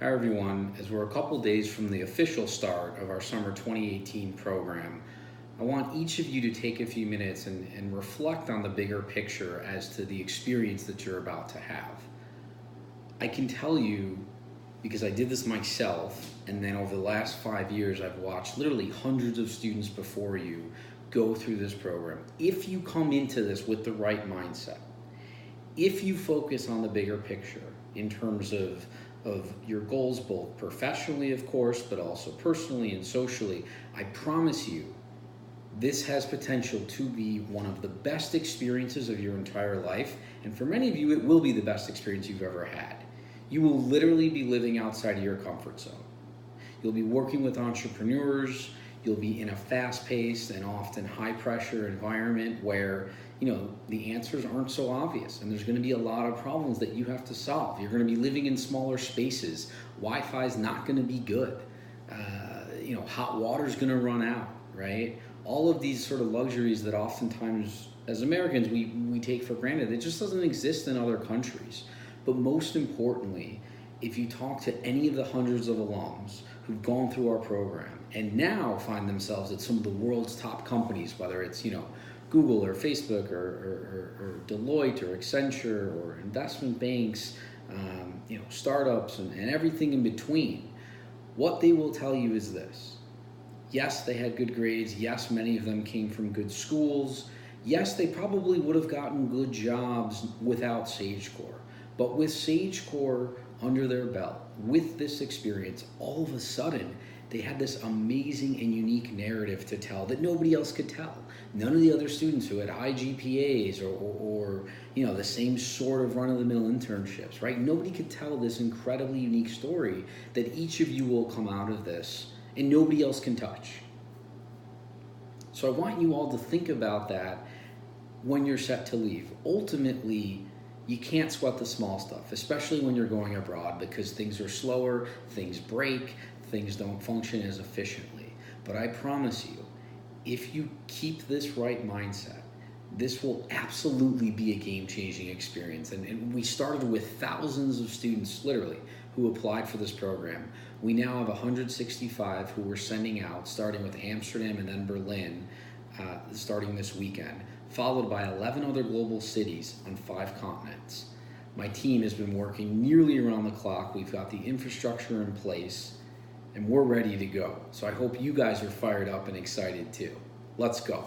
Hi everyone, as we're a couple days from the official start of our summer 2018 program, I want each of you to take a few minutes and reflect on the bigger picture as to the experience that you're about to have. I can tell you, because I did this myself, and then over the last 5 years I've watched literally hundreds of students before you go through this program. If you come into this with the right mindset, if you focus on the bigger picture in terms of your goals, both professionally, of course, but also personally and socially, I promise you, this has potential to be one of the best experiences of your entire life. And for many of you, it will be the best experience you've ever had. You will literally be living outside of your comfort zone. You'll be working with entrepreneurs. You'll be in a fast-paced and often high-pressure environment where the answers aren't so obvious, and there's going to be a lot of problems that you have to solve. You're going to be living in smaller spaces. Wi-Fi is not going to be good. Hot water is going to run out, right? All of these sort of luxuries that oftentimes, as Americans, we take for granted. It just doesn't exist in other countries. But most importantly, if you talk to any of the hundreds of alums who've gone through our program and now find themselves at some of the world's top companies, whether it's Google or Facebook or Deloitte or Accenture or investment banks, startups and everything in between, what they will tell you is this. Yes, they had good grades. Yes, many of them came from good schools. Yes, they probably would have gotten good jobs without SageCore. But with SageCore under their belt, with this experience, all of a sudden, they had this amazing and unique narrative to tell that nobody else could tell. None of the other students who had high GPAs or the same sort of run-of-the-mill internships, right? Nobody could tell this incredibly unique story that each of you will come out of this and nobody else can touch. So I want you all to think about that when you're set to leave. Ultimately, you can't sweat the small stuff, especially when you're going abroad, because things are slower, things break, things don't function as efficiently. But I promise you, if you keep this right mindset, this will absolutely be a game-changing experience. And we started with thousands of students, literally, who applied for this program. We now have 165 who we're sending out, starting with Amsterdam and then Berlin, starting this weekend, followed by 11 other global cities on 5 continents. My team has been working nearly around the clock. We've got the infrastructure in place, and we're ready to go. So I hope you guys are fired up and excited too. Let's go.